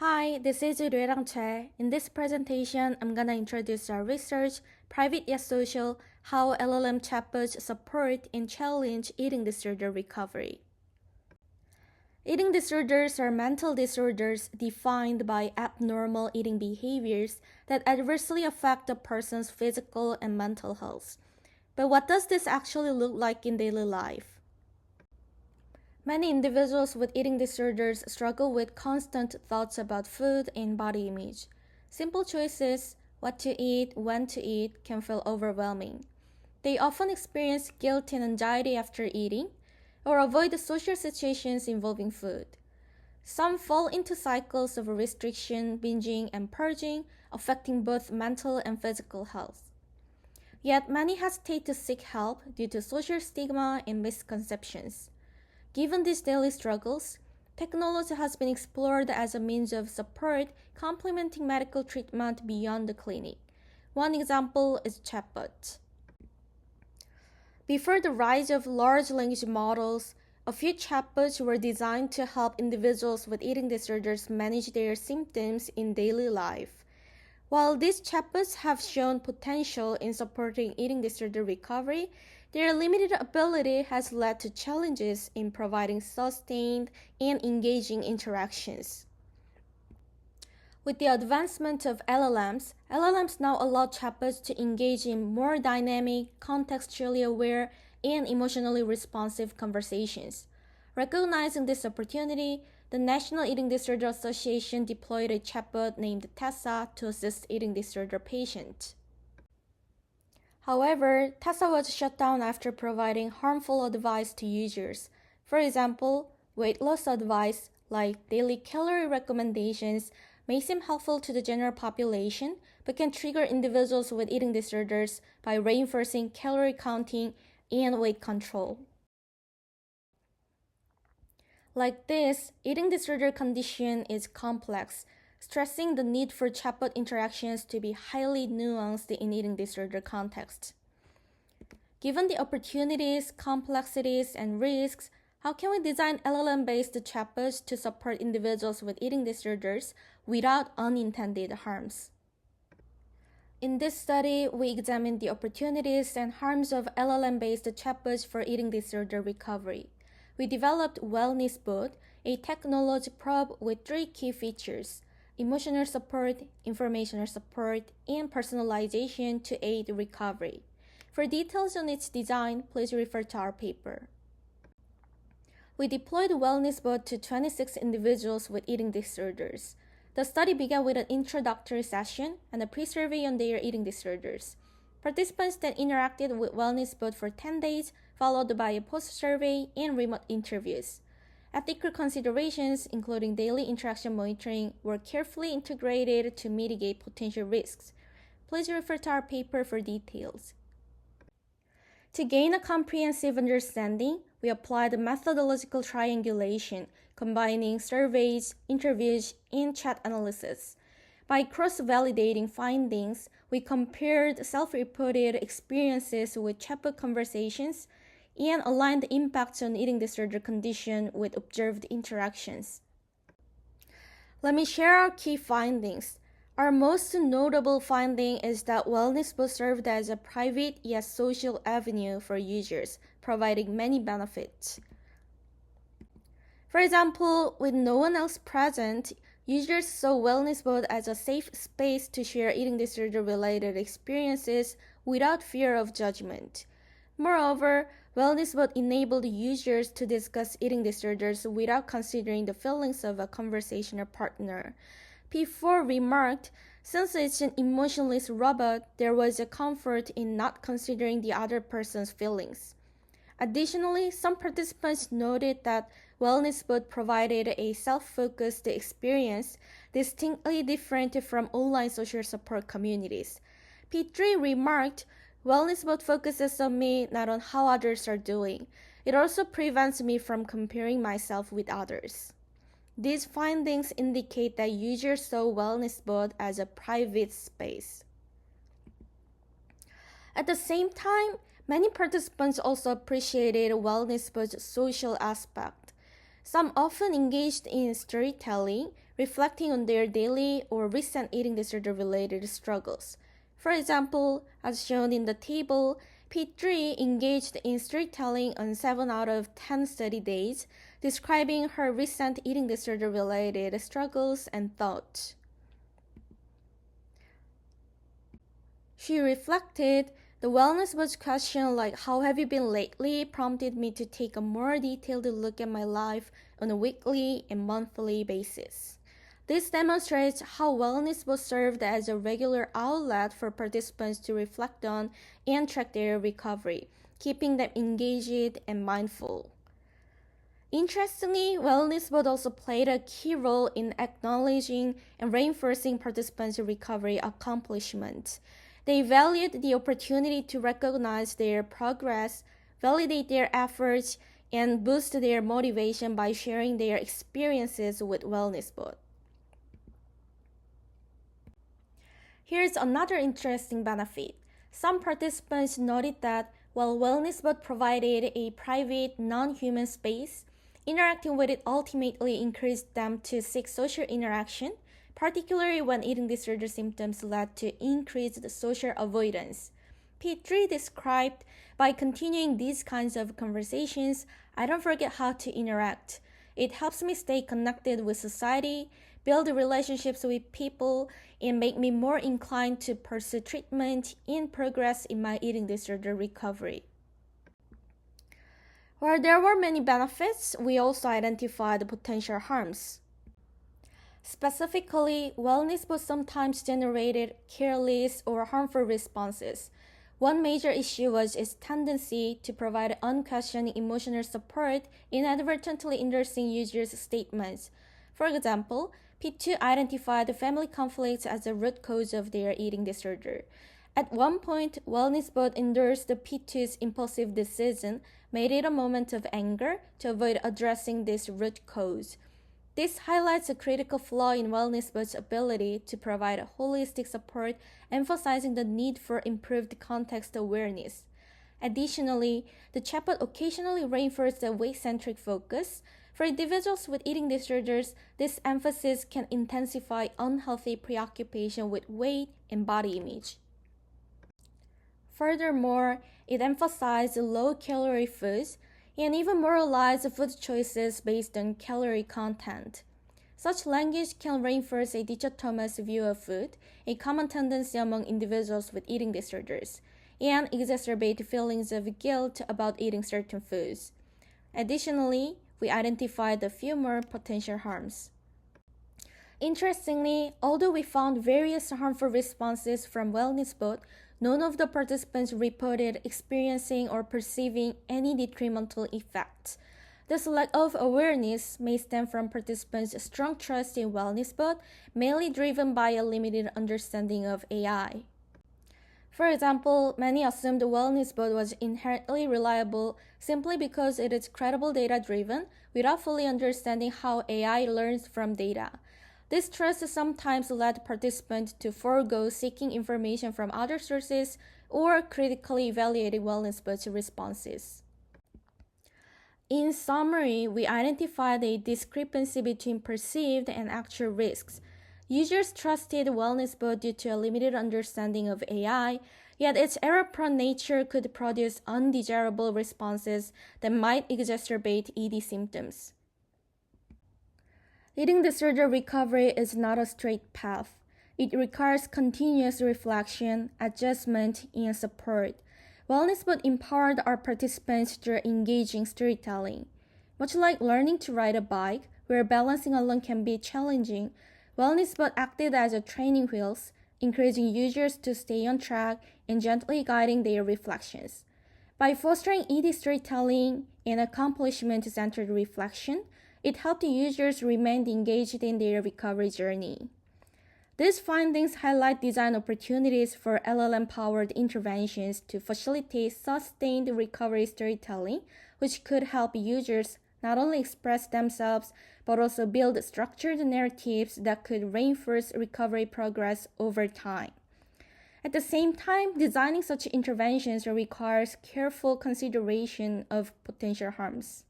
Hi, this is Che. In this presentation, I'm gonna introduce our research, private yet social, how LLM chatbots support and challenge eating disorder recovery. Eating disorders are mental disorders defined by abnormal eating behaviors that adversely affect a person's physical and mental health. But what does this actually look like in daily life? Many individuals with eating disorders struggle with constant thoughts about food and body image. Simple choices, what to eat, when to eat, can feel overwhelming. They often experience guilt and anxiety after eating, or avoid the social situations involving food. Some fall into cycles of restriction, binging, and purging, affecting both mental and physical health. Yet many hesitate to seek help due to social stigma and misconceptions. Given these daily struggles, technology has been explored as a means of support complementing medical treatment beyond the clinic. One example is chatbots. Before the rise of large language models, a few chatbots were designed to help individuals with eating disorders manage their symptoms in daily life. While these chatbots have shown potential in supporting eating disorder recovery, their limited ability has led to challenges in providing sustained and engaging interactions. With the advancement of LLMs now allow chatbots to engage in more dynamic, contextually aware, and emotionally responsive conversations. Recognizing this opportunity, the National Eating Disorder Association deployed a chatbot named Tessa to assist eating disorder patients. However, Tessa was shut down after providing harmful advice to users. For example, weight loss advice like daily calorie recommendations may seem helpful to the general population, but can trigger individuals with eating disorders by reinforcing calorie counting and weight control. Like this, eating disorder condition is complex, stressing the need for chatbot interactions to be highly nuanced in eating disorder context. Given the opportunities, complexities, and risks, how can we design LLM-based chatbots to support individuals with eating disorders without unintended harms? In this study, we examined the opportunities and harms of LLM-based chatbots for eating disorder recovery. We developed WellnessBot, a technology probe with 3 key features: emotional support, informational support, and personalization to aid recovery. For details on its design, please refer to our paper. We deployed WellnessBot to 26 individuals with eating disorders. The study began with an introductory session and a pre-survey on their eating disorders. Participants then interacted with WellnessBot for 10 days, followed by a post-survey and remote interviews. Ethical considerations, including daily interaction monitoring, were carefully integrated to mitigate potential risks. Please refer to our paper for details. To gain a comprehensive understanding, we applied methodological triangulation, combining surveys, interviews, and chat analysis. By cross-validating findings, we compared self-reported experiences with chatbot conversations and aligned the impacts on eating disorder condition with observed interactions. Let me share our key findings. Our most notable finding is that WellnessBot served as a private yet social avenue for users, providing many benefits. For example, with no one else present, users saw WellnessBot as a safe space to share eating disorder-related experiences without fear of judgment. Moreover, WellnessBot enabled users to discuss eating disorders without considering the feelings of a conversational partner. P4 remarked, since it's an emotionless robot, there was a comfort in not considering the other person's feelings. Additionally, some participants noted that WellnessBot provided a self-focused experience distinctly different from online social support communities. P3 remarked, WellnessBot focuses on me, not on how others are doing. It also prevents me from comparing myself with others. These findings indicate that users saw WellnessBot as a private space. At the same time, many participants also appreciated WellnessBot's social aspect. Some often engaged in storytelling, reflecting on their daily or recent eating disorder-related struggles. For example, as shown in the table, P3 engaged in storytelling on 7 out of 10 study days, describing her recent eating disorder-related struggles and thoughts. She reflected, "The WellnessBot question like 'How have you been lately?' prompted me to take a more detailed look at my life on a weekly and monthly basis." This demonstrates how WellnessBot served as a regular outlet for participants to reflect on and track their recovery, keeping them engaged and mindful. Interestingly, WellnessBot also played a key role in acknowledging and reinforcing participants' recovery accomplishments. They valued the opportunity to recognize their progress, validate their efforts, and boost their motivation by sharing their experiences with WellnessBot. Here's another interesting benefit. Some participants noted that while WellnessBot provided a private, non-human space, interacting with it ultimately encouraged them to seek social interaction, particularly when eating disorder symptoms led to increased social avoidance. P3 described, "By continuing these kinds of conversations, I don't forget how to interact. It helps me stay connected with society, build relationships with people, and make me more inclined to pursue treatment and progress in my eating disorder recovery." While there were many benefits, we also identified potential harms. Specifically, WellnessBot sometimes generated careless or harmful responses. One major issue was its tendency to provide unquestioning emotional support, inadvertently endorsing users' statements. For example, P2 identified family conflicts as the root cause of their eating disorder. At one point, WellnessBot endorsed the P2's impulsive decision, made it a moment of anger, to avoid addressing this root cause. This highlights a critical flaw in WellnessBot's ability to provide holistic support, emphasizing the need for improved context awareness. Additionally, the chatbot occasionally reinforced a weight-centric focus. For individuals with eating disorders, this emphasis can intensify unhealthy preoccupation with weight and body image. Furthermore, it emphasized low-calorie foods and even moralized food choices based on calorie content. Such language can reinforce a dichotomous view of food, a common tendency among individuals with eating disorders, and exacerbate feelings of guilt about eating certain foods. Additionally, we identified a few more potential harms. Interestingly, although we found various harmful responses from WellnessBot, none of the participants reported experiencing or perceiving any detrimental effects. This lack of awareness may stem from participants' strong trust in WellnessBot, mainly driven by a limited understanding of AI. For example, many assumed WellnessBot was inherently reliable simply because it is credible data-driven, without fully understanding how AI learns from data. This trust sometimes led participants to forego seeking information from other sources or critically evaluating WellnessBot's responses. In summary, we identified a discrepancy between perceived and actual risks. Users trusted WellnessBot due to a limited understanding of AI, yet its error-prone nature could produce undesirable responses that might exacerbate ED symptoms. Eating disorder recovery is not a straight path. It requires continuous reflection, adjustment, and support. WellnessBot empowered our participants through engaging storytelling. Much like learning to ride a bike, where balancing alone can be challenging, WellnessBot acted as a training wheels, encouraging users to stay on track and gently guiding their reflections. By fostering ED storytelling and accomplishment-centered reflection, it helped users remain engaged in their recovery journey. These findings highlight design opportunities for LLM-powered interventions to facilitate sustained recovery storytelling, which could help users not only express themselves, but also build structured narratives that could reinforce recovery progress over time. At the same time, designing such interventions requires careful consideration of potential harms.